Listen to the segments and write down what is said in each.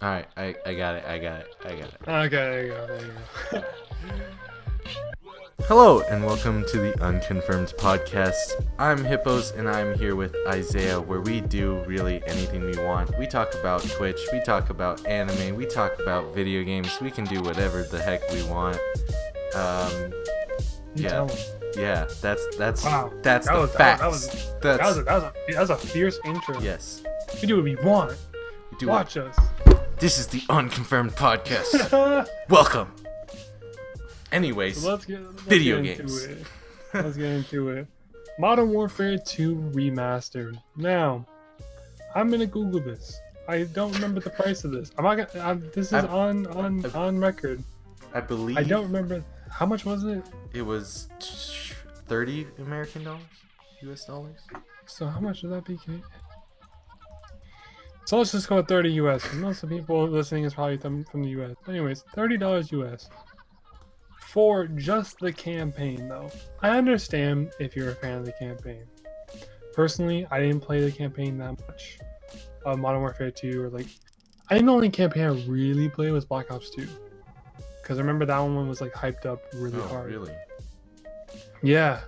All right, I got it. I got it. I got it. Okay, there you go. There you go. Hello and welcome to the Unconfirmed Podcast. I'm Hippos and I'm here with Isaiah, where we do really anything we want. We talk about Twitch, we talk about anime, we talk about video games. We can do whatever the heck we want. You Yeah, tell 'em. yeah. That's Wow. that's That the was- facts. that was- That's That was a fierce intro. yes. We do what we want. We do Watch us. This is the Unconfirmed Podcast. Welcome. Anyways, So let's video get into games. it. Let's get into it. Modern Warfare 2 Remastered. Now, I'm gonna Google this. I don't remember the price of this. I'm not gonna. This is on record. I believe I don't remember. How much was it? it was $30 American dollars, US dollars. So how much would that be? So let's just go with 30 US. 'Cause most of the people listening is probably from the US. Anyways, $30 US for just the campaign, though. I understand if you're a fan of the campaign. Personally, I didn't play the campaign that much. Modern Warfare 2, or like, I think the only campaign I really played was Black Ops 2. Because I remember that one was like hyped up really Oh, hard. really? Yeah.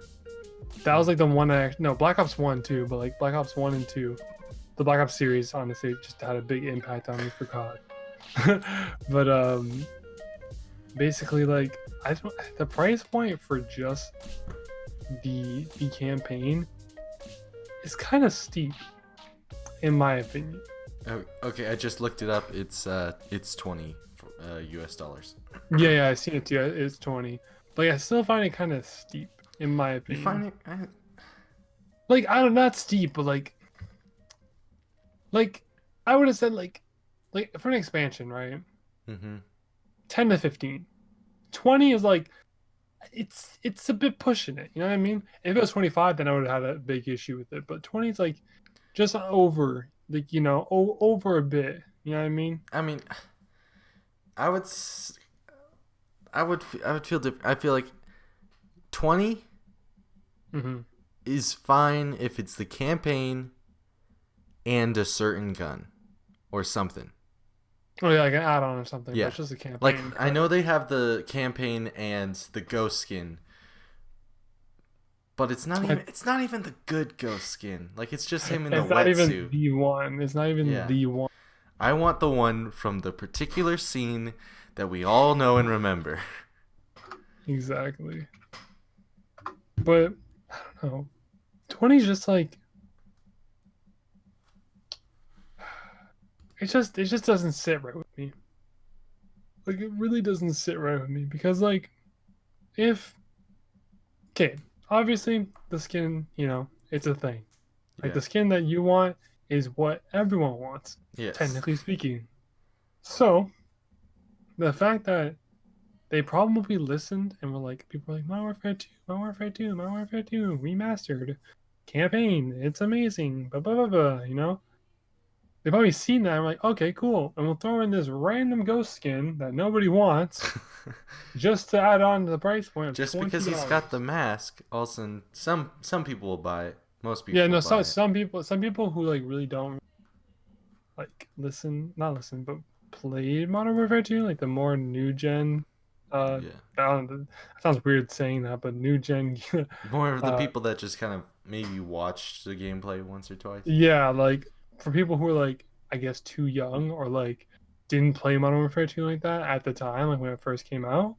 That was like the one no, Black Ops 1 too, but like Black Ops 1 and 2. The Black Ops series honestly just had a big impact on me for COD. But basically like the price point for just the campaign is kind of steep in my opinion. Oh, okay, I just looked it up. It's 20 US dollars. Yeah, I seen it too. It's 20. But I still find it kind of steep in my You opinion. find it? Like I don't not steep, but like I would have said like for an expansion, right? Mm-hmm. 10 to 15. 20 is like it's a bit pushing it, you know what I mean? If it was 25, then I would have had a big issue with it. But 20 is like just over, like, you know, over a bit, you know what I mean? I mean, I would, I would feel different. I feel like 20 Mm-hmm. is fine if it's the campaign and a certain gun or something. Oh yeah, like an add-on or something. Yeah. But it's just a campaign. Like, I know they have the campaign and the ghost skin, but it's not even the good ghost skin. Like, it's just him in the it's not even wetsuit. the one. It's not even Yeah. the one. I want the one from the particular scene that we all know and remember. Exactly. But I don't know. 20 is just like it just doesn't sit right with me. Like it really doesn't sit right with me because like if okay, obviously the skin, you know, it's a thing. Like Yeah. the skin that you want is what everyone wants, Yes. technically speaking. So the fact that they probably listened and were like, people were like, Modern Warfare 2, Modern Warfare 2, Modern Warfare 2, remastered, campaign, it's amazing, blah, blah, blah, blah, you know? They've probably seen that. I'm like, okay, cool. And we'll throw in this random ghost skin that nobody wants just to add on to the price point of Just $20. because he's got the mask, also some people will buy it. Most people Yeah, no, will buy it. some people who like really don't like not listen, but played Modern Warfare 2, like the more new gen Yeah. I don't know, it sounds weird saying that, but new gen More of the uh, people that just kind of maybe watched the gameplay once or twice. yeah, like for people who are like I guess too young or like didn't play Modern Warfare 2 like that at the time, like when it first came out,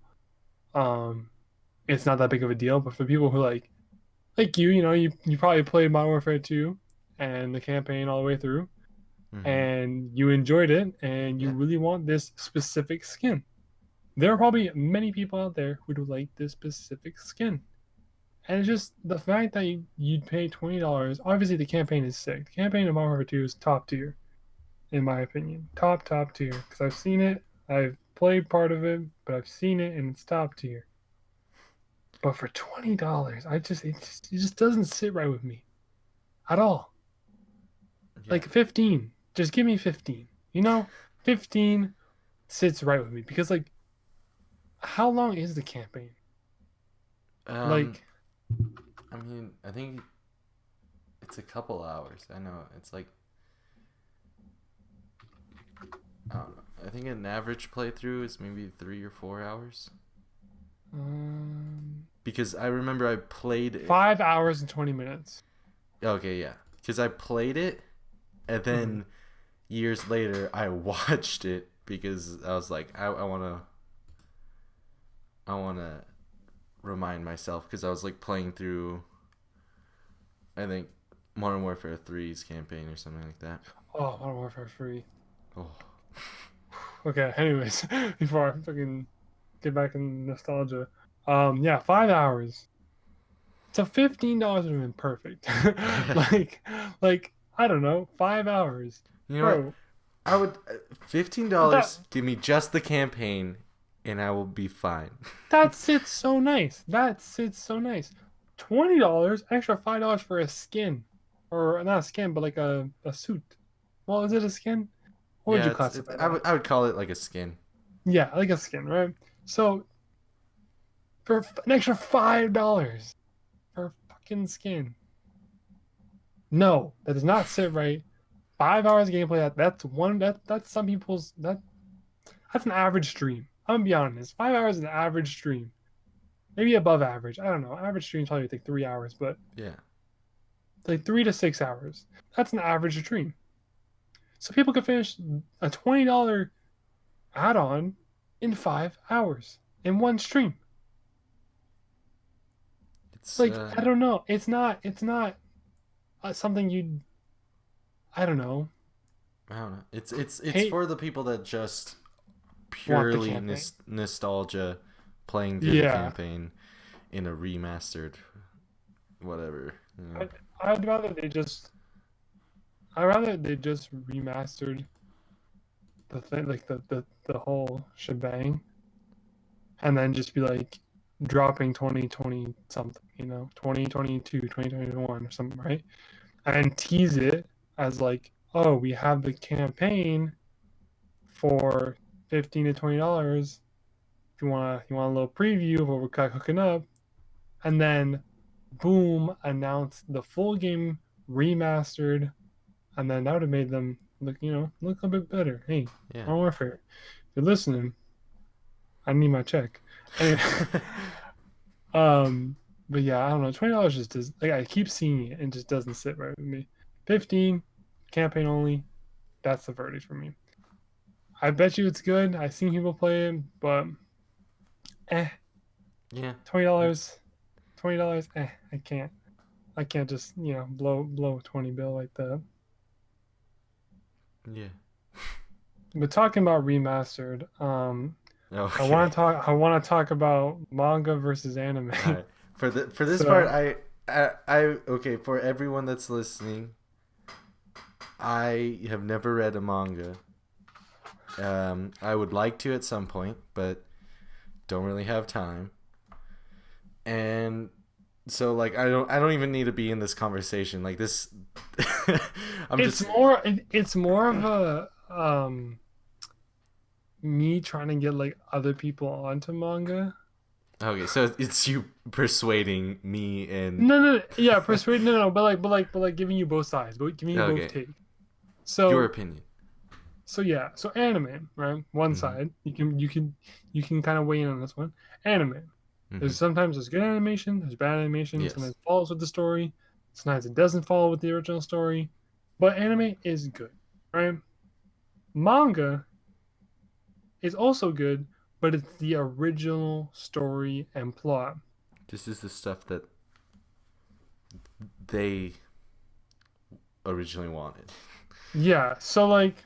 it's not that big of a deal. But for people who like you know, you probably played Modern Warfare 2 and the campaign all the way through, Mhm. and you enjoyed it, and you Yeah. really want this specific skin. There are probably many people out there who would like this specific skin. And it's just the fact that you'd pay $20. Obviously, the campaign is sick. The campaign of Modern Warfare 2 is top tier, in my opinion. Top tier. Because I've seen it, I've played part of it, but I've seen it, and it's top tier. But for $20, it just doesn't sit right with me at all. Yeah. Like 15, just give me 15. You know, 15 sits right with me because like, how long is the campaign? Like, I mean, I think it's a couple hours. I know it's like I don't know. think an average playthrough is maybe 3 or 4 hours. Because I remember I played it. 5 hours and 20 minutes. Okay, yeah. Because I played it, and then years later I watched it because I was like, I wanna remind myself, because I was like playing through, I think, Modern Warfare 3's campaign or something like that. Oh, Modern Warfare 3. Oh. Okay, anyways, before I fucking get back in nostalgia. Yeah, 5 hours. So $15 would have been perfect. like I don't know, 5 hours. You know Bro, what? I would $15. Give me just the campaign, and I will be fine. that sits so nice. That sits so nice. $20, extra $5 for a skin, or not a skin, but like a suit. Well, is it a skin? What would Yeah, you classify I would call it like a skin. Yeah, like a skin, right? So for an extra $5 for a fucking skin. No, that does not sit right. 5 hours of gameplay. That's some people's that's an average stream. I'm gonna be honest. 5 hours is an average stream. Maybe above average. I don't know. Average stream probably take 3 hours, but Yeah. like 3 to 6 hours. That's an average stream. So people can finish a $20 add-on in 5 hours in one stream. It's Like I don't know. It's not something you'd. I don't know. I don't know. It's Hey, for the people that just want the purely campaign. nostalgia, playing through the Yeah. campaign in a remastered whatever. You know? I'd rather they just. I'd rather they just remastered the thing, like the whole shebang, and then just be like dropping 2020 something, 2022, 2021 or something, right? And tease it as like, oh, we have the campaign for $15 to $20. If you want a little preview of what we're cooking up, and then boom, announce the full game remastered, and then that would have made them look a bit better. Hey, Yeah. Modern Warfare, if you're listening, I need my check. Anyway, but yeah, I don't know. $20 just does. Like, I keep seeing it and just doesn't sit right with me. 15, campaign only. That's the verdict for me. I bet you it's good. I've seen people play it, but Yeah. $20, $20. I can't just blow 20 bill like that. Yeah. But talking about remastered, Okay. I want to talk about manga versus anime. All right. For this So- part, I okay, for everyone that's listening, I have never read a manga. I would like to at some point, but don't really have time. And so like I don't even need to be in this conversation. Like this It's more of a me trying to get like other people onto manga. Okay, so it's you persuading me and No, yeah, persuade. No, but like giving you both sides, but giving you Okay. both take. So your opinion. So yeah, so anime, right? One Mhm. side, you can kind of weigh in on this one. Anime. Mhm. There's good animation, there's bad animation. Yes. Sometimes it follows with the story, sometimes it doesn't follow with the original story. But anime is good, right? Manga is also good, but it's the original story and plot. This is the stuff that they originally wanted. Yeah, so like,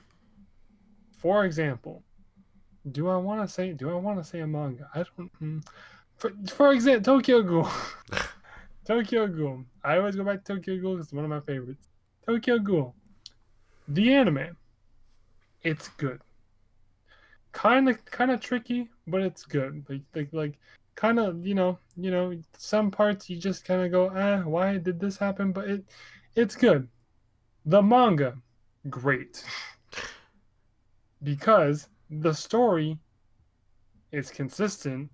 for example, do I want to say a manga? I don't. For example, Tokyo Ghoul. Tokyo Ghoul. I always go back to Tokyo Ghoul because it's one of my favorites. Tokyo Ghoul. The anime. It's good. Kind of tricky, but it's good. Like kind of some parts you just kind of go, why did this happen? But it's good. The manga, great. Because the story is consistent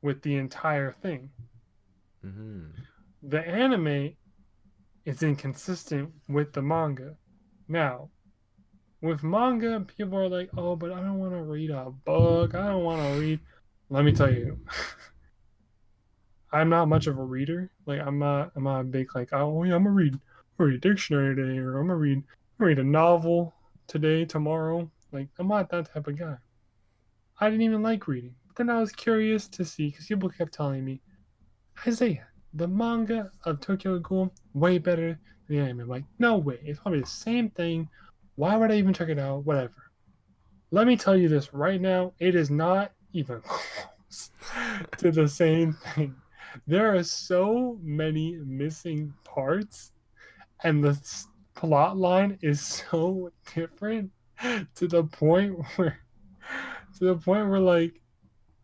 with the entire thing. Mm-hmm. The anime is inconsistent with the manga. Now, with manga, people are like, "Oh, but I don't want to read a book. I don't want to read." Let me tell you, I'm not much of a reader. Like I'm not a big like, oh yeah, I'm gonna read a dictionary today, or I'm gonna read a novel today, tomorrow. Like I'm not that type of guy. I didn't even like reading. But then I was curious to see because people kept telling me, Isaiah, the manga of Tokyo Ghoul way better than the anime. I'm like, no way. It's probably the same thing. Why would I even check it out? Whatever. Let me tell you this right now. It is not even close to the same thing. There are so many missing parts, and the plot line is so different to the point where, like,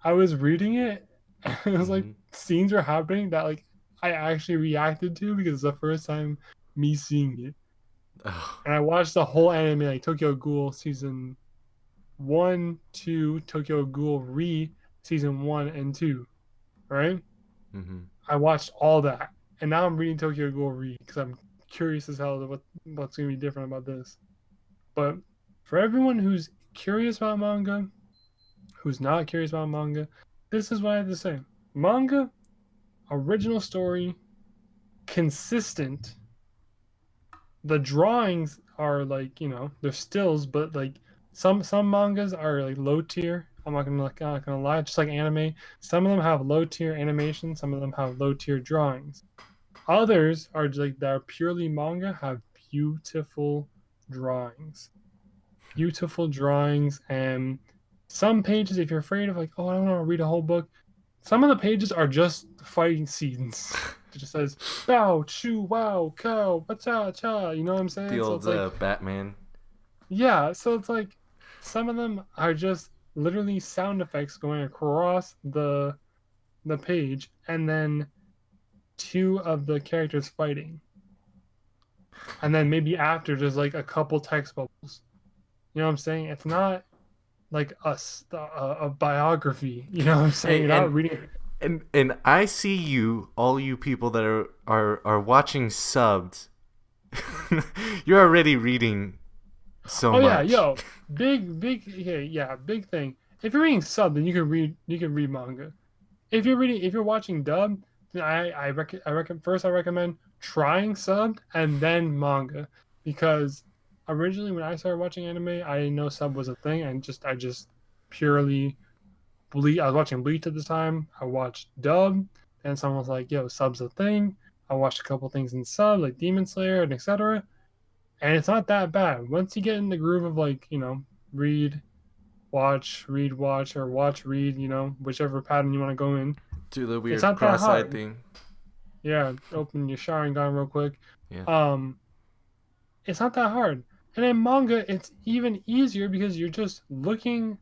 I was reading it, and it was like Hmm. scenes were happening that like I actually reacted to because it's the first time me seeing it. Oh. And I watched the whole anime, like Tokyo Ghoul season 1, 2, Tokyo Ghoul Re season 1 and 2, right? Hmm. I watched all that, and now I'm reading Tokyo Ghoul Re because I'm curious as hell to what's gonna be different about this. But for everyone who's curious about manga, who's not curious about manga, this is what I have to say. Manga, original story, consistent. The drawings are like, they're stills, but like some mangas are like low tier. I'm not gonna lie, just like anime. Some of them have low tier animation, some of them have low tier drawings. Others are like that are purely manga, have beautiful drawings. Beautiful drawings, and some pages, if you're afraid of like, oh, I don't want to read a whole book, some of the pages are just fighting scenes. It just says bow, chew, wow, cow, cha cha. You know what I'm The saying? So old it's like, Batman. yeah. So it's like some of them are just literally sound effects going across the page, and then two of the characters fighting, and then maybe after there's like a couple text bubbles. You know what I'm saying? It's not like a biography. You know what I'm saying? Hey, You're not reading. and I see you, all you people that are watching subbed. You're already reading so Oh yeah, much. yo, yeah, big thing. If you're reading sub, then you can read manga. If you're watching dub, then I recommend trying sub and then manga, because originally when I started watching anime, I didn't know sub was a thing, and I just purely Bleach. I was watching Bleach at the time. I watched dub, and someone was like, "Yo, sub's a thing." I watched a couple things in sub, like Demon Slayer and etc., and it's not that bad once you get in the groove of like, read, read, watch, or watch, read, whichever pattern you want to go in. Do the It's weird not that cross-eyed hard. thing. Yeah, open your Sharingan real quick. Yeah. um it's not that hard. And in manga it's even easier because you're just looking.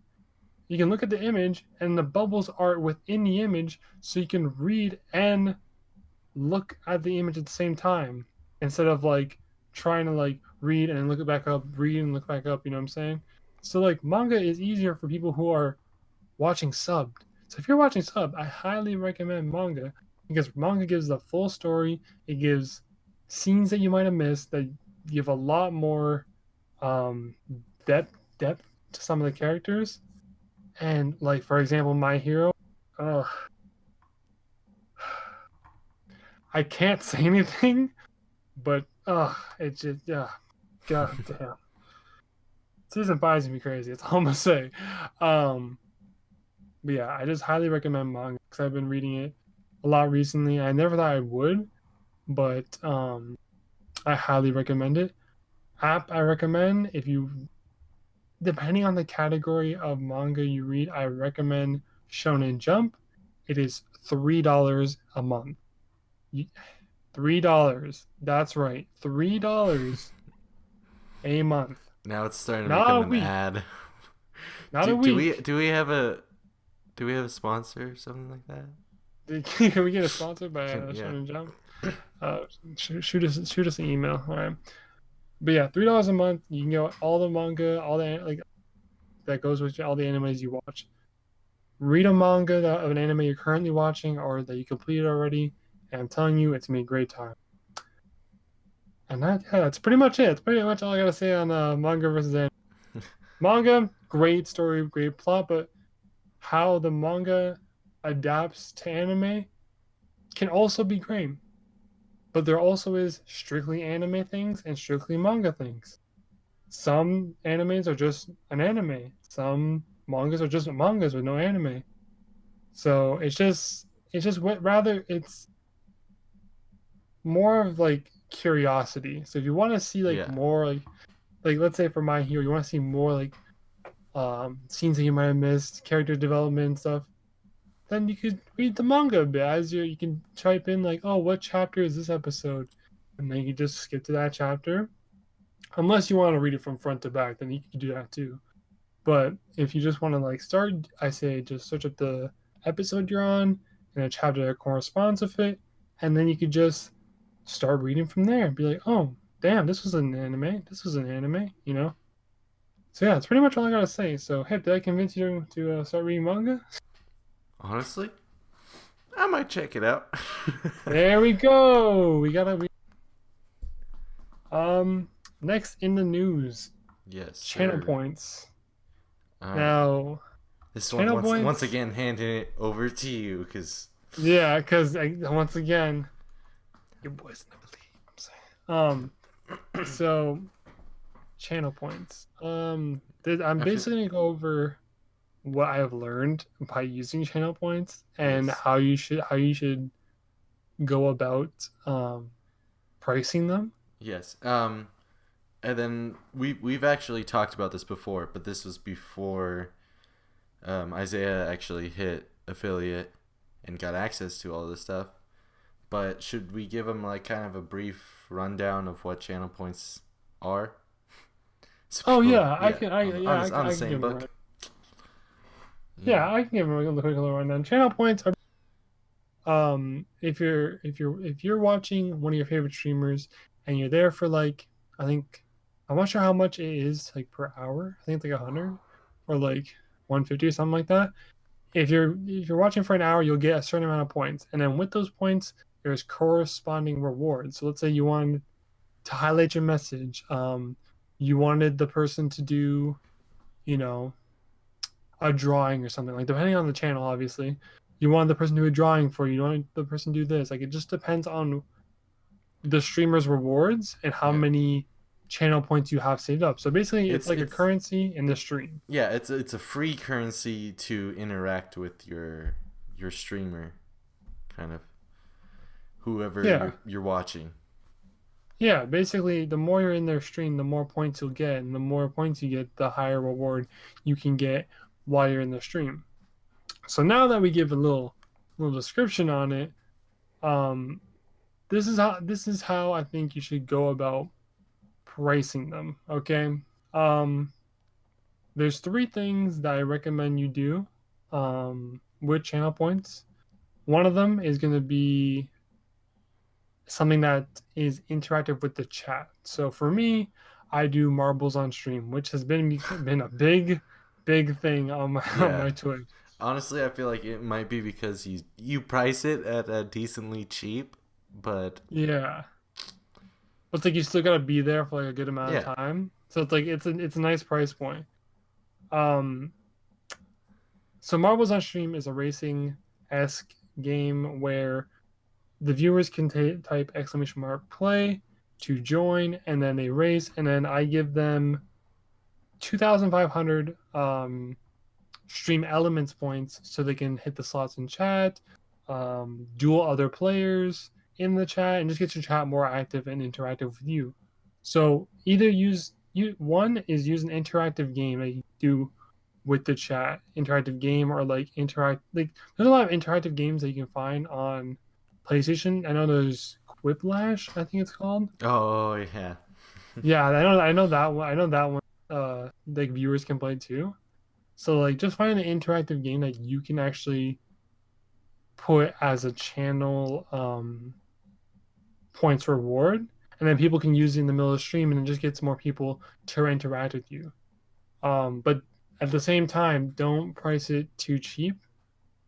You can look at the image and the bubbles are within the image, so you can read and look at the image at the same time, instead of like trying to like read and look it back up, read and look back up. You know what I'm saying? So like manga is easier for people who are watching subbed. So if you're watching sub, I highly recommend manga, because manga gives the full story. It gives scenes that you might have missed, that give a lot more um, depth to some of the characters. And like for example, My Hero, uh, I can't say anything, but it's just god damn. Season 5 is gonna be crazy. It's all I'm gonna say. Um, but yeah, I just highly recommend manga because I've been reading it a lot recently. I never thought I would, but I highly recommend it. App I recommend, if you, depending on the category of manga you read, I recommend Shonen Jump. It is $3 a month. $3. That's right, $3 a month, Now it's starting to not become a an week, ad. not Do, a do we week. do we have a do we have a sponsor or something like that? Can we get a sponsor by Yeah. Shonen Jump? Uh, shoot us an email. All right. But yeah, $3 a month. You can get all the manga, all the like that goes with all the animes you watch. Read a manga of an anime you're currently watching or that you completed already, and I'm telling you, it's gonna be a great time. And that's pretty much it. That's pretty much all I gotta say on manga versus anime. Manga, great story, great plot, but how the manga adapts to anime can also be great. But there also is strictly anime things and strictly manga things. Some animes are just an anime. Some mangas are just mangas with no anime. So it's just what rather it's more of like curiosity. So if you want to see like Yeah. more like let's say for My Hero, you want to see more like scenes that you might have missed, character development and stuff, then you could read the manga a bit as you can type in like, oh, what chapter is this episode? And then you just skip to that chapter. Unless you want to read it from front to back, then you can do that too. But if you just want to like start, I say just search up the episode you're on and a chapter that corresponds with it, and then you could just start reading from there and be like, oh, damn, this was an anime. This was an anime, you know? So yeah, that's pretty much all I gotta say. So, hey, did I convince you to start reading manga? Honestly, I might check it out. There we go. We gotta read. Um, next in the news, Yes, channel sir. points. All right. Now, This one channel once points. again handing it over to you because Yeah, because once again, your boy's in the lead. I'm saying. So channel points. I'm I feel basically gonna go over what I've learned by using channel points and yes, how you should go about pricing them. yes. And then we've actually talked about this before, but this was before Isaiah actually hit affiliate and got access to all this stuff. But should we give him like kind of a brief rundown of what channel points are? So Oh people, yeah, I yeah, can. I on yeah, on the I can same give them a book. run. Yeah. Yeah, I can give them a quick little rundown. Channel points are if you're watching one of your favorite streamers and you're there for like I think I'm not sure how much it is like per hour. I think it's like 100 or like 150 or something like that. If you're watching for an hour, you'll get a certain amount of points, and then with those points, there's corresponding rewards. So let's say you wanted to highlight your message. You wanted the person to do, you know, a drawing or something. Like depending on the channel, obviously, you want the person to do a drawing for you. You want the person to do this. Like it just depends on the streamer's rewards and how Yeah. many channel points you have saved up. So basically, it's like a It's currency in the stream. yeah, it's a free currency to interact with your streamer, kind of whoever Yeah. you're watching. Yeah, basically, the more you're in their stream, the more points you'll get, and the more points you get, the higher reward you can get while you're in the stream. So now that we give a little description on it, um, this is how I think you should go about pricing them. Okay, um, there's three things that I recommend you do with channel points. One of them is going to be something that is interactive with the chat. So for me, I do marbles on stream, which has been a big thing on my on Yeah. my Twitch. Honestly, I feel like it might be because you price it at a decently cheap, but Yeah, but it's like you still gotta be there for like a good amount yeah, of time. So it's like it's a nice price point. Um, so marbles on stream is a racing esque game where the viewers can type exclamation mark play to join, and then they race, and then I give them 2,500 stream elements points so they can hit the slots in chat, duel other players in the chat, and just get your chat more active and interactive with you. So either one is use an interactive game that you do with the chat, interactive game, or like interact like there's a lot of interactive games that you can find on PlayStation. I know there's Quiplash, I think it's called. oh yeah, Yeah, I know that one. I know that one. Like viewers can play too. So like just find an interactive game that you can actually put as a channel points reward, and then people can use it in the middle of the stream, and it just gets more people to interact with you. But at the same time, don't price it too cheap.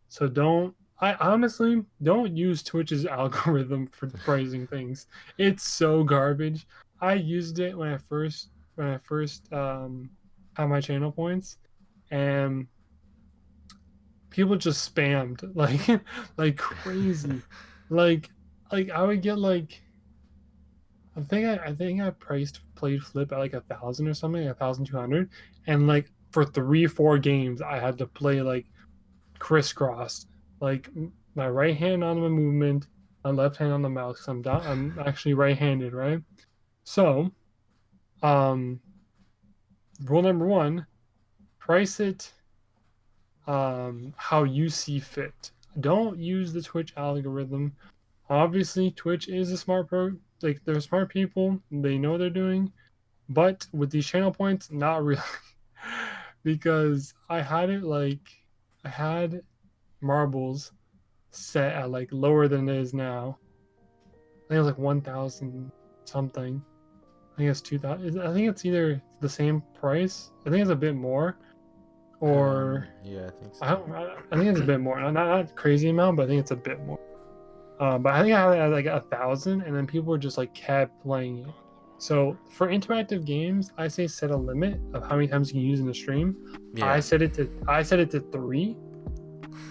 So don't. I honestly don't use Twitch's algorithm for pricing things. It's so garbage. I used it when I first have my channel points, and people just spammed like crazy. like I would get like I think I priced played Flip at like 1,000 or something, 1,200, and like for 3 4 games I had to play like crisscross, like my right hand on the movement, my left hand on the mouse. 'Cause I'm actually right-handed, right? So, um, rule number one: price it how you see fit. Don't use the Twitch algorithm. Obviously, Twitch is a smart like they're smart people. They know what they're doing. But with these channel points, not really. Because I had marbles set at like lower than it is now. I think it was like 1,000 something. I think it's 2,000. I think it's either the same price. I think it's a bit more, or Yeah, I think so. I think it's a bit more. Not crazy amount, but I think it's a bit more. But I think I had it at like 1,000, and then people were just like kept playing it. So for interactive games, I say set a limit of how many times you can use in the stream. Yeah. I set it to 3,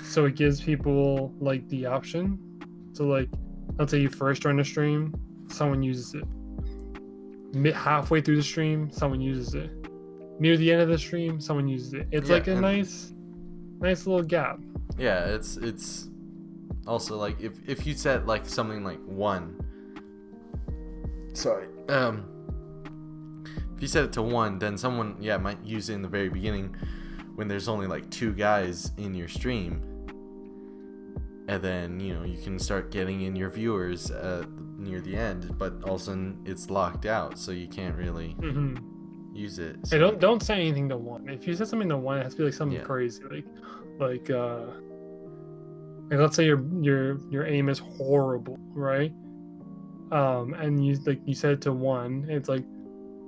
so it gives people like the option. So like, let's say you first join the stream, someone uses it. Halfway through the stream, someone uses it. Near the end of the stream, someone uses it. It's like a nice little gap. Yeah, it's also like if you set like something like 1. Sorry. If you set it to 1, then someone might use it in the very beginning when there's only like 2 guys in your stream. And then, you can start getting in your viewers near the end, but all of a sudden it's locked out, so you can't really use it. So. Hey, don't say anything to 1. If you set something to 1, it has to be like something crazy, like let's say your aim is horrible, right? And you set it to 1. It's like,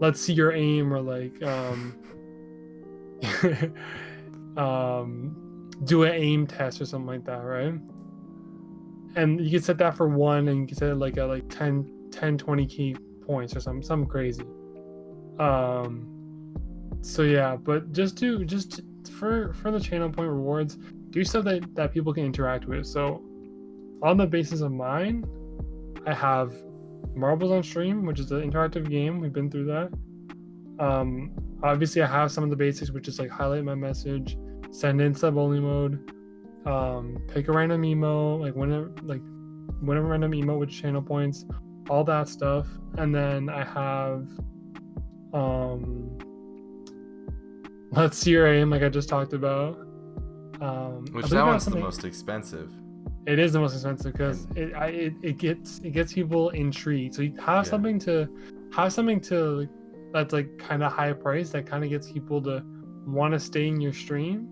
let's see your aim, or like do an aim test or something like that, right? And you can set that for 1, and you can set it like at like 10 20 key points or something crazy. So yeah, but just for the channel point rewards, do stuff that people can interact with. So on the basis of mine, I have Marbles on Stream, which is an interactive game. We've been through that. Obviously I have some of the basics, which is like highlight my message, send in sub only mode, pick a random emo, like whenever random emo with channel points, all that stuff. And then I have let's see your aim, like I just talked about. Which that one's the most expensive. It is the most expensive because it gets people intrigued. So you have something to that's like kind of high price, that kind of gets people to want to stay in your stream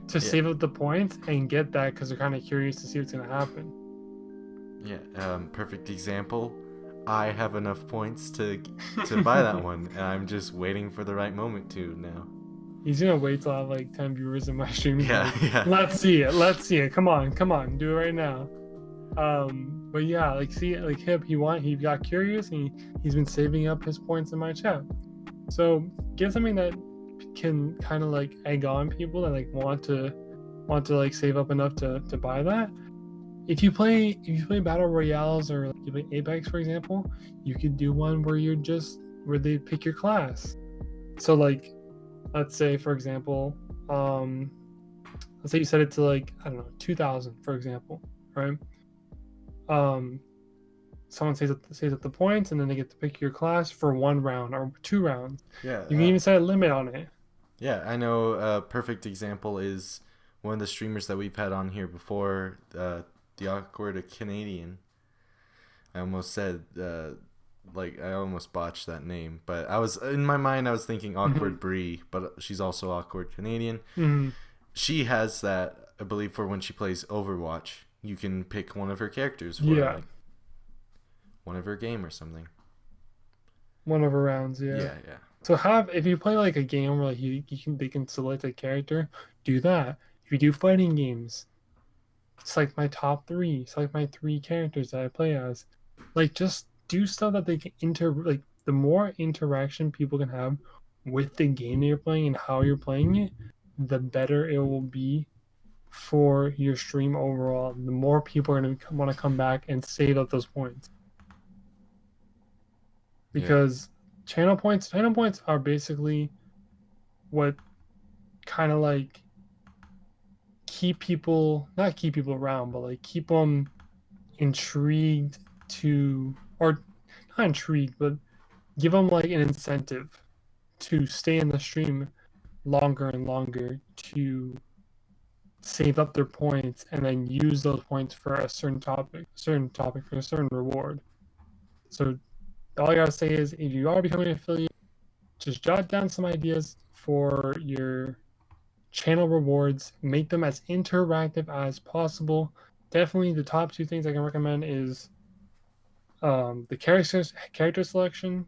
to save up the points and get that, because they're kind of curious to see what's gonna happen. Perfect example. I have enough points to buy that one, and I'm just waiting for the right moment to now. He's gonna wait till I have like 10 viewers in my stream. Yeah. Let's see it. Come on, do it right now. But yeah, like see, like he got curious, and he's been saving up his points in my chat. So get something that can kind of like egg on people that like want to like save up enough to buy that. If you play battle royales, or like you play Apex, for example, you could do one where they pick your class. So like, let's say for example, let's say you set it to like, I don't know, 2,000 for example, right? Someone saves up the points, and then they get to pick your class for 1 round or 2 rounds. Yeah. You can even set a limit on it. Yeah, I know a perfect example is one of the streamers that we've had on here before, the Awkward Canadian. I almost said, I almost botched that name, but in my mind I was thinking Awkward Bree, but she's also Awkward Canadian. Mm-hmm. She has that, I believe, for when she plays Overwatch. You can pick one of her characters for like, one of her game or something. One of her rounds, yeah. So if you play like a game where like they can select a character, do that. If you do fighting games, select my top 3, select my 3 characters that I play as. Like, just do stuff that they can the more interaction people can have with the game that you're playing and how you're playing it, the better it will be for your stream overall. The more people are going to want to come back and save up those points. Yeah. Because channel points are basically what kind of like not keep people around, but like keep them intrigued to, or not intrigued, but give them like an incentive to stay in the stream longer and longer to save up their points and then use those points for a certain topic for a certain reward. So all I gotta say is, if you are becoming an affiliate, just jot down some ideas for your channel rewards, make them as interactive as possible. Definitely the top two things I can recommend is the character selection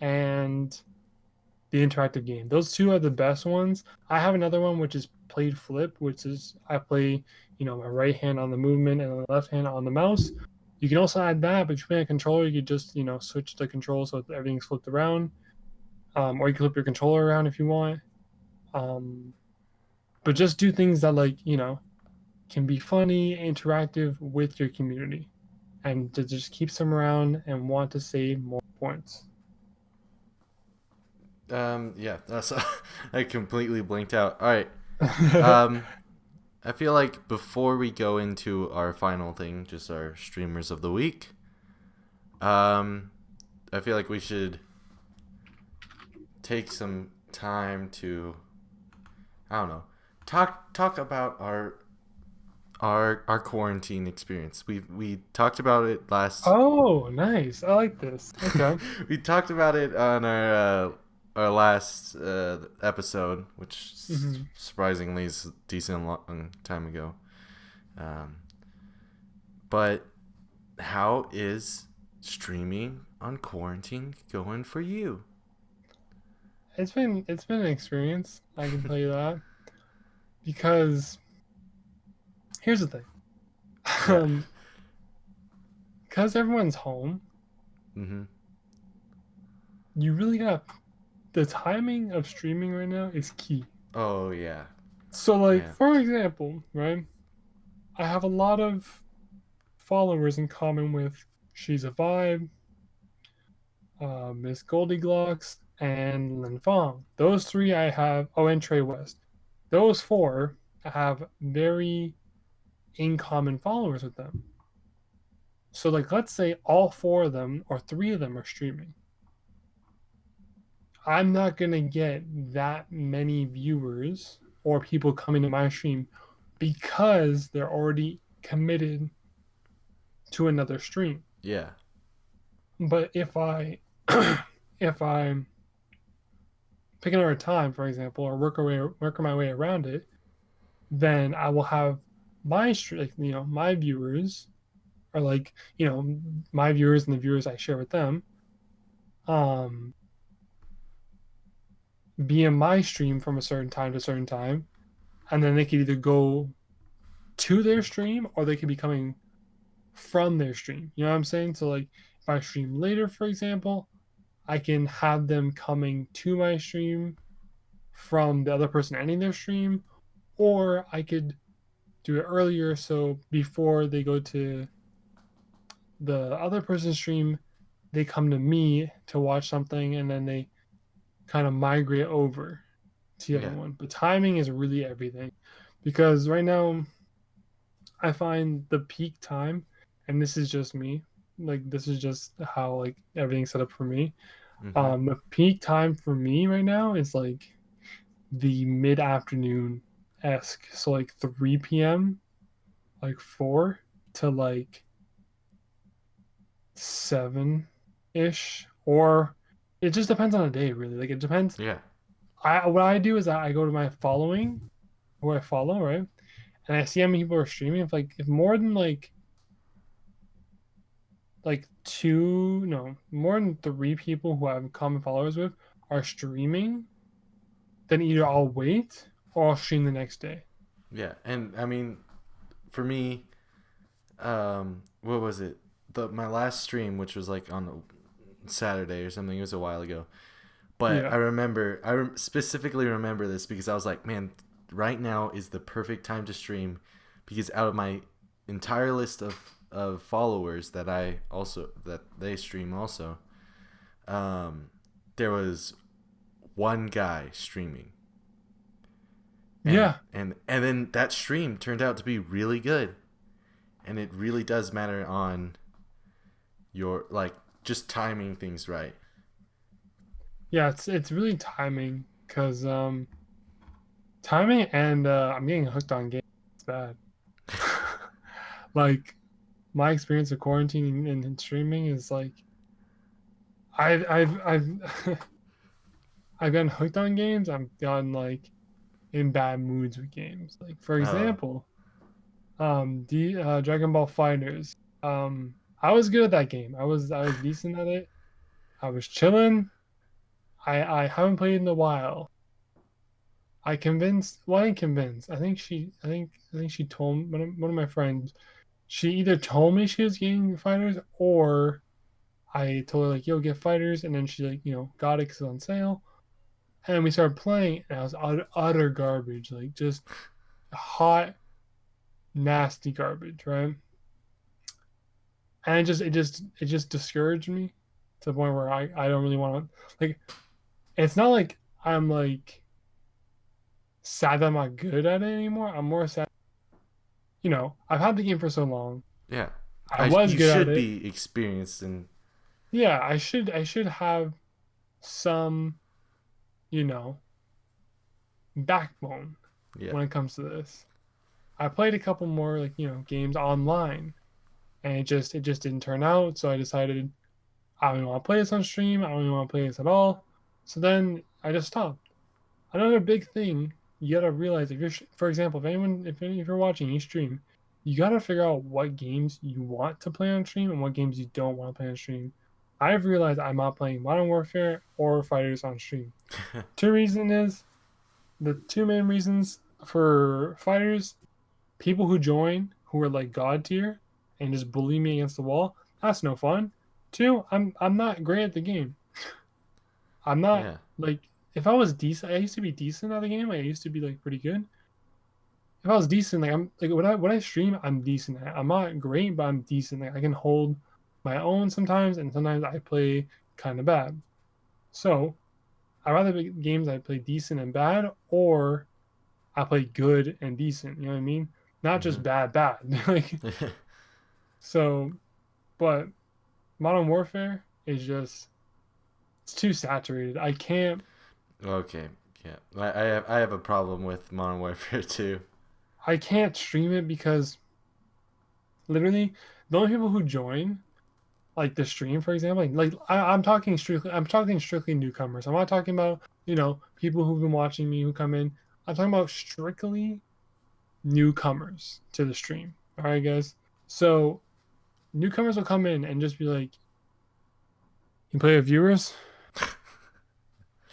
and the interactive game. Those two are the best ones. I have another one which is played flip, which is I play, my right hand on the movement and the left hand on the mouse. You can also add that, but if you play a controller, you could just switch the control so everything's flipped around, or you can flip your controller around if you want. But just do things that can be funny, interactive with your community, and to just keeps them around and want to save more points. Yeah, that's I completely blinked out. All right. Um, I feel like before we go into our final thing, just our streamers of the week, I feel like we should take some time to, I don't know, talk about our quarantine experience. We talked about it last. Oh, nice. I like this. Okay. We talked about it on our last episode, which surprisingly is a decent long time ago. But how is streaming on quarantine going for you? It's been an experience, I can tell you that. Because here's the thing. Yeah. Because everyone's home, Mm-hmm. you really got the timing of streaming right now is key. Oh yeah. So Yeah. for example, right? I have a lot of followers in common with She's a Vibe, Miss Goldilocks, and Lin Fong. Those three I have. Oh, and Trey West. Those four I have very in common followers with them. So let's say all four of them or three of them are streaming. I'm not gonna get that many viewers or people coming to my stream because they're already committed to another stream. Yeah. But if I if I pick another time, for example, or work my way around it, then I will have my viewers, or my viewers and the viewers I share with them, um, be in my stream from a certain time to a certain time, and then they could either go to their stream or they could be coming from their stream. You know what I'm saying? So if I stream later, for example, I can have them coming to my stream from the other person ending their stream, or I could do it earlier, so before they go to the other person's stream, they come to me to watch something, and then they kind of migrate over to the other Yeah. one. But timing is really everything, because right now I find the peak time, and this is just me, this is just how everything's set up for me. Mm-hmm. The peak time for me right now is the mid-afternoon esque, so 3 p.m, 4 to 7 ish, or it just depends on the day, really. It depends. Yeah. What I do is I go to my following, who I follow, right, and I see how many people are streaming. If more than two, no, more than 3 people who I have common followers with are streaming, then either I'll wait or I'll stream the next day. Yeah. And I mean, for me, what was it? My last stream, which was on Saturday or something. It was a while ago. But Yeah. specifically remember this because I was like, man, right now is the perfect time to stream, because out of my entire list of followers that they stream also, um, there was one guy streaming, and Yeah. and then that stream turned out to be really good, and it really does matter on your like just timing things right. Yeah, it's really timing because timing and I'm getting hooked on games. It's bad. Like my experience of quarantine and streaming is like I've I've gotten hooked on games. I've gotten like in bad moods with games. Like for Oh, example, the Dragon Ball Fighters. I was good at that game. I was decent at it. I was chilling. I haven't played in a while. I convinced. Well, I didn't convince. I think she told one of my friends. She either told me she was getting fighters, or I told her like, "Yo, get fighters," and then she like got it because it's on sale. And we started playing, and I was utter garbage, like just hot, nasty garbage, right? And it just discouraged me to the point where I don't really want to like. It's not like I'm like sad that I'm not good at it anymore. I'm more sad. I've had the game for so long. yeah. I was You good at should it. be experienced in. Yeah, I should have some, you know, backbone Yeah. when it comes to this. I played a couple more like, games online, and it just didn't turn out, so I decided I don't even want to play this on stream. I don't even want to play this at all. So then I just stopped. Another big thing you gotta realize, if for example, if you're watching you stream, you gotta figure out what games you want to play on stream and what games you don't want to play on stream. I've realized I'm not playing Modern Warfare or Fighters on stream. The two main reasons for Fighters: people who join who are like god tier and just bully me against the wall. That's no fun. Two, I'm not great at the game. I'm not Yeah. like, if I was decent. I used to be decent at the game. I used to be like pretty good. If I was decent, like I'm like when I stream, I'm decent at. I'm not great, but I'm decent. Like I can hold my own sometimes, and sometimes I play kind of bad. So I rather play games I play decent and bad, or I play good and decent. You know what I mean? Not just Hmm. bad, bad. Like so, but Modern Warfare is just, it's too saturated. I can't Okay. Yeah. I have a problem with Modern Warfare too. I can't stream it because literally the only people who join like the stream, for example, I'm talking strictly newcomers. I'm not talking about people who've been watching me who come in. I'm talking about strictly newcomers to the stream. All right, guys. So newcomers will come in and just be like, "You play with viewers,"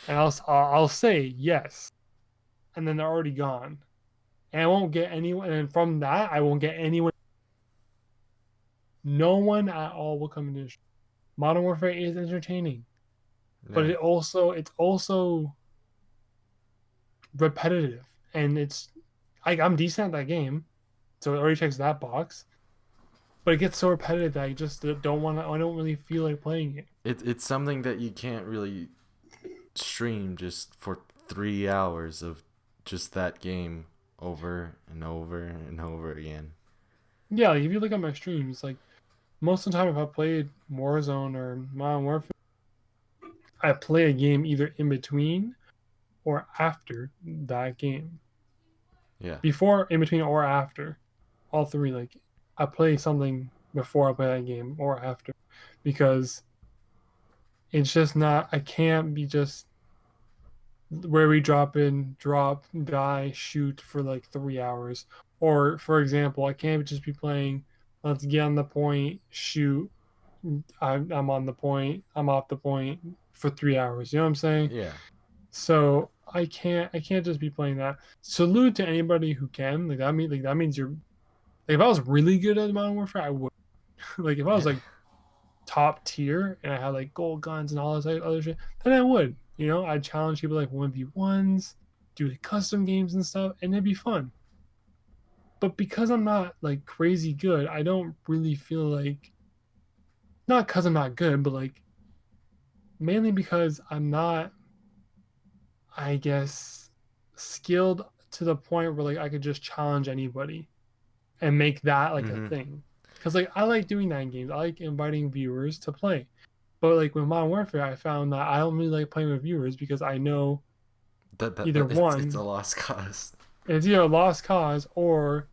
and I'll say yes, and then they're already gone, and I won't get anyone. And from that, I won't get anyone. No one at all will come into the stream. Modern Warfare is entertaining, but Yeah. it's also repetitive, and I'm decent at that game, so it already checks that box. But it gets so repetitive that I just don't want to. I don't really feel like playing it. It's something that you can't really stream just for 3 hours of just that game over and over and over again. Yeah, like if you look at my streams, like most of the time, if I played Warzone or Modern Warfare, I play a game either in between or after that game. Yeah. Before, in between, or after. All three. Like I play something before I play that game or after, because it's just not. I can't be just where we drop in, drop, die, shoot for like 3 hours. Or for example, I can't just be playing. Let's get on the point, shoot. I'm on the point. I'm off the point for 3 hours. You know what I'm saying? Yeah. So I can't just be playing that. Salute to anybody who can. Like that means you're. Like if I was really good at Modern Warfare, I would. Like if I was Yeah. like top tier and I had like gold guns and all this other shit, then I would. You know, I'd challenge people like 1v1s, do like custom games and stuff, and it'd be fun. But because I'm not like crazy good, I don't really feel like, not because I'm not good, but like mainly because I'm not, I guess, skilled to the point where like I could just challenge anybody and make that like a Mm-hmm. thing. Because like I like doing that in games. I like inviting viewers to play. But like with Modern Warfare, I found that I don't really like playing with viewers because I know either It's a one, lost cause. it's either a lost cause or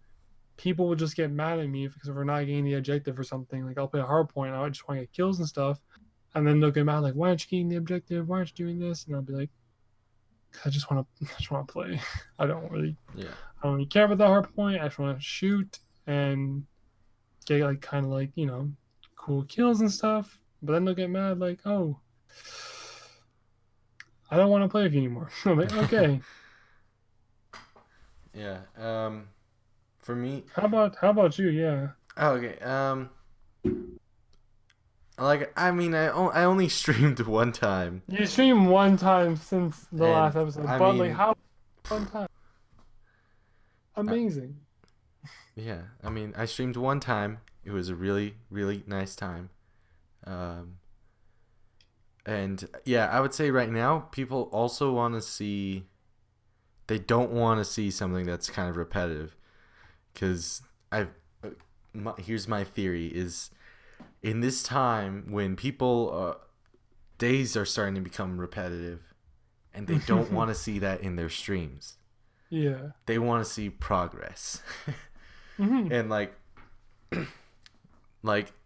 people will just get mad at me because we're not getting the objective or something. Like I'll play a hard point, I just want to get kills and stuff, and then they'll get mad like, "Why aren't you getting the objective? Why aren't you doing this?" And I'll be like, "I just want to, I just want to play. I don't really, Yeah. I don't really care about that hard point. I just want to shoot and get like kind of like cool kills and stuff." But then they'll get mad like, "Oh, I don't want to play with you anymore." I'm like, "Okay, Yeah. For me, how about you? Yeah, oh, okay. Like I mean, I only streamed one time, you streamed one time since the and last episode, I but like mean, how one time? uh, Amazing." yeah. I mean, I streamed one time. It was a really really nice time. Um, and yeah, I would say right now people also want to see. They don't want to see something that's kind of repetitive, because I've. Here's my theory: is in this time when people days are starting to become repetitive, and they don't want to see that in their streams. Yeah. They want to see progress. Hmm. And like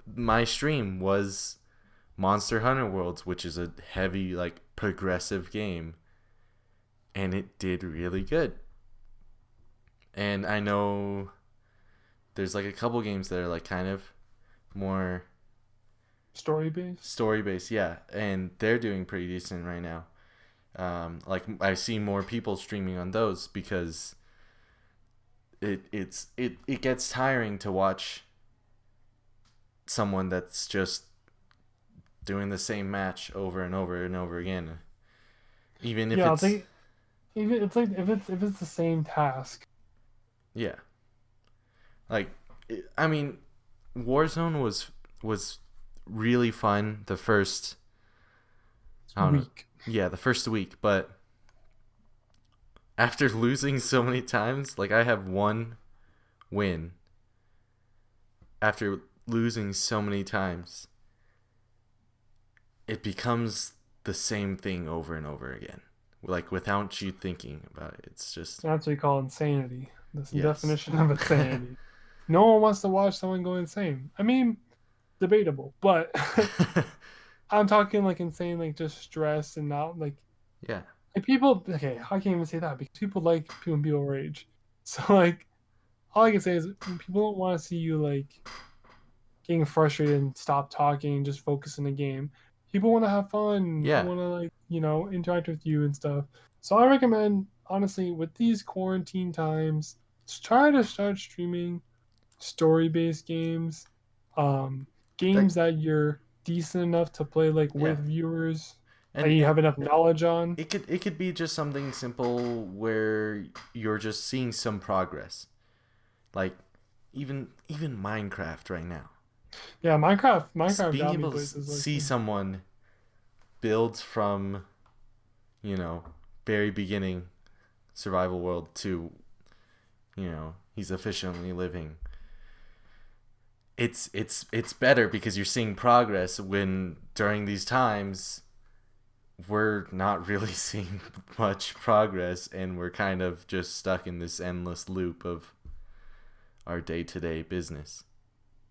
my stream was Monster Hunter Worlds, which is a heavy like progressive game, and it did really good. And I know there's like a couple games that are like kind of more Story based. story based, yeah, and they're doing pretty decent right now. Like I see more people streaming on those because it gets tiring to watch someone that's just doing the same match over and over and over again. Even if Yeah, I'll it's take even it's like if it's the same task. yeah, like I mean, Warzone was really fun the first I don't know, Week. yeah, the first week, but after losing so many times, like I have one win after losing so many times, it becomes the same thing over and over again. Like without you thinking about it. It's just That's what we call insanity. That's the yes. definition of insanity. No one wants to watch someone go insane. I mean, debatable, but I'm talking like insane, like just stress and not Yeah. like people. Okay, I can't even say that because people like when people rage. So like, all I can say is people don't want to see you like getting frustrated and stop talking, just focus in the game. People want to have fun. People Yeah. want to like interact with you and stuff. So I recommend honestly with these quarantine times, just try to start streaming story-based games, um, That games that you're decent enough to play like yeah. with viewers that And you have enough knowledge on. it could be just something simple where you're just seeing some progress. Like even Minecraft right now. Yeah, Minecraft Being got me able to places like see someone build from, you know, very beginning survival world to, he's efficiently living. It's better because you're seeing progress when during these times we're not really seeing much progress and we're kind of just stuck in this endless loop of our day-to-day business.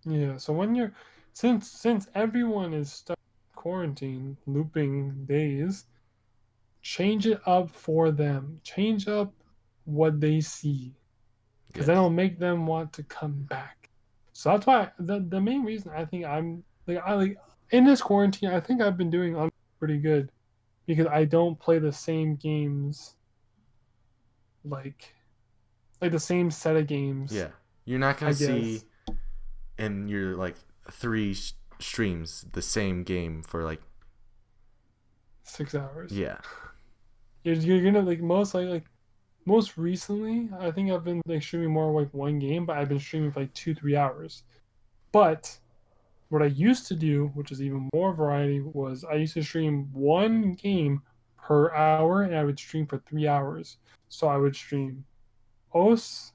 Yeah, so when you're since everyone is stuck in quarantine, looping days, change it up for them. Change up what they see, because then Yes. it'll make them want to come back. So that's why the main reason I think I'm like I like in this quarantine, I think I've been doing pretty good because I don't play the same games like the same set of games, Yeah. You're not going I to see guess. in your like three streams the same game for like 6 hours. Yeah. You're gonna like most recently, I think I've been like streaming more like one game, but I've been streaming for like 2-3 hours. But what I used to do, which is even more variety, was I used to stream one game per hour, and I would stream for 3 hours. So I would stream OS,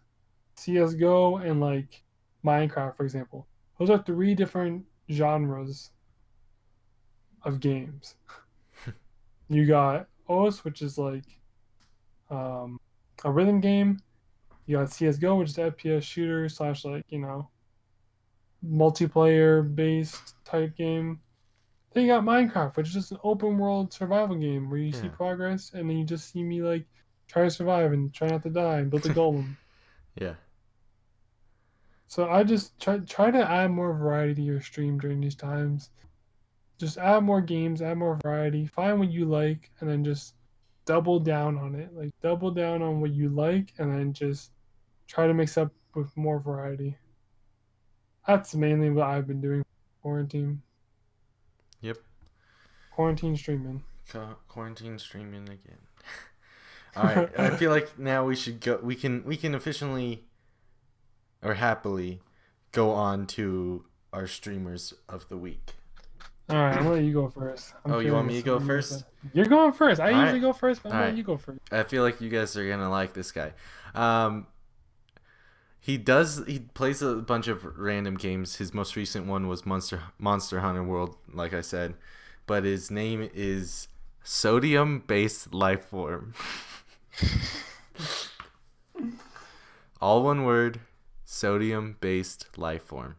CS:GO, and like Minecraft, for example. Those are three different genres of games. You got OS, which is like a rhythm game. You got CS:GO, which is FPS shooter slash like multiplayer based type game. Then you got Minecraft, which is just an open world survival game where you see Yeah. progress and then you just see me like try to survive and try not to die and build a golem. Yeah. So I just try to add more variety to your stream during these times. Just add more games, add more variety, find what you like, and then just double down on it. Like double down on what you like, and then just try to mix up with more variety. That's mainly what I've been doing. Quarantine. Yep. Quarantine streaming. Quarantine streaming again. All right. I feel like now we should go. We can officially or happily go on to our streamers of the week. All right, I'm gonna let you go first. You want me to go first? You're going first. I All usually right. go first, but I'm All gonna let right. you go first. I feel like you guys are gonna like this guy. He plays a bunch of random games. His most recent one was Monster Hunter World, like I said, but his name is Sodium Based Lifeform. All one word, Sodium Based Lifeform.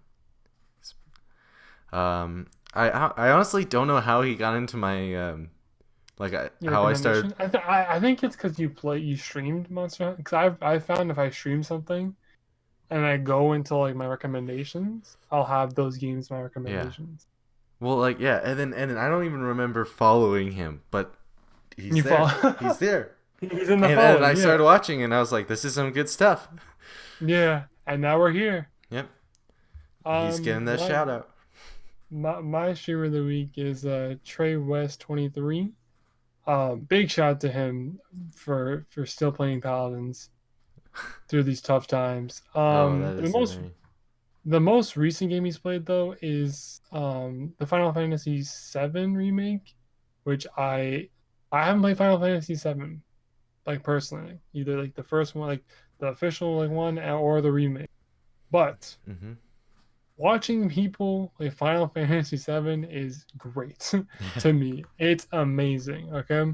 I honestly don't know how he got into my Your how I started. recommendation? I think it's because you streamed Monster Hunter. Because I found if I stream something, and I go into like my recommendations, I'll have those games my recommendations. Well, and then I don't even remember following him, but he's You there. follow- He's there. He's in the And phone. I started watching, and I was like, "This is some good stuff." Yeah, and now we're here. Yep. He's getting that shout out. My streamer of the week is Trey West 23. Big shout out to him for still playing Paladins through these tough times. That is The most recent game he's played though is the Final Fantasy VII remake, which I haven't played Final Fantasy VII like personally, either like the first one, like the official like one, or the remake. But Mm-hmm. watching people play Final Fantasy VII is great to me. It's amazing. Okay,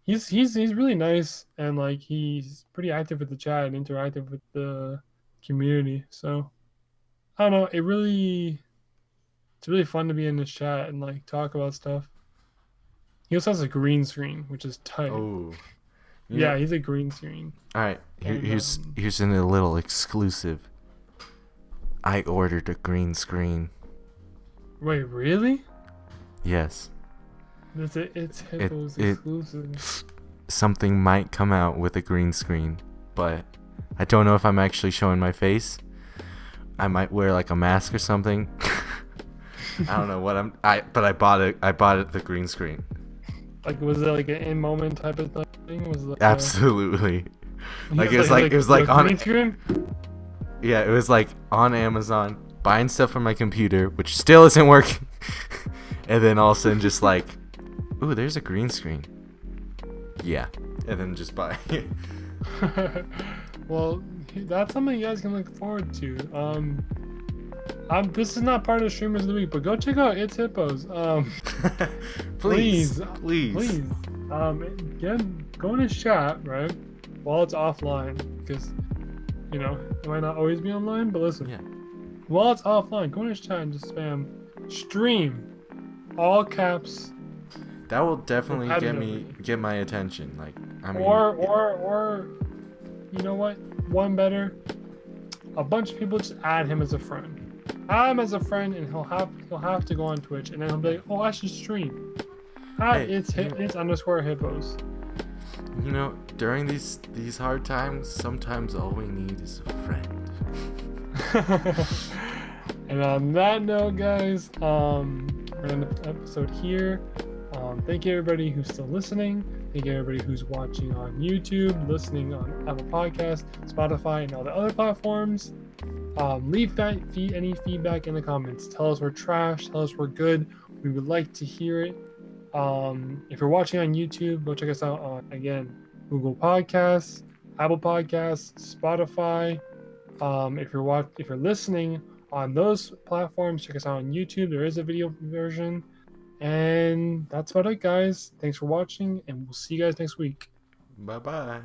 he's really nice and like he's pretty active with the chat and interactive with the community. So I don't know. It's really fun to be in this chat and like talk about stuff. He also has a green screen, which is tight. Oh. Yeah, he's a green screen. All right. And, Here's a little exclusive. I ordered a green screen. Wait, really? Yes. It's Hippo's exclusive. Something might come out with a green screen, but I don't know if I'm actually showing my face. I might wear like a mask or something. I don't know what but I bought it. I bought it the green screen. Like, was it like an in moment type of thing? Was it like Absolutely. Like it was like on green screen? Yeah, it was like on Amazon buying stuff from my computer, which still isn't working. And then all of a sudden just like, ooh, there's a green screen. Yeah. And then just buy. Well, that's something you guys can look forward to. This is not part of the streamers of the week, but go check out It's Hippos. Please. Again, go in his chat, right? While it's offline, because it might not always be online. But listen, Yeah. while it's offline, go in his chat and just spam stream, all caps. That will definitely Competitively. get my attention. Like, I mean, Or you know what? One better. A bunch of people just add him as a friend. Add him as a friend, and he'll have to go on Twitch, and then he'll be like, "Oh, I should stream." It's _hippos. During these hard times, sometimes all we need is a friend. And on that note, guys, We're gonna end the episode here. Thank you everybody who's still listening. Thank you everybody who's watching on YouTube, listening on Apple Podcasts, Spotify, and all the other platforms. Leave any feedback in the comments. Tell us we're trash. Tell us we're good. We would like to hear it. If you're watching on YouTube, go check us out on, again, Google Podcasts, Apple Podcasts, Spotify. If you're listening on those platforms, check us out on YouTube. There is a video version. And that's about it, guys. Thanks for watching, and we'll see you guys next week. Bye bye.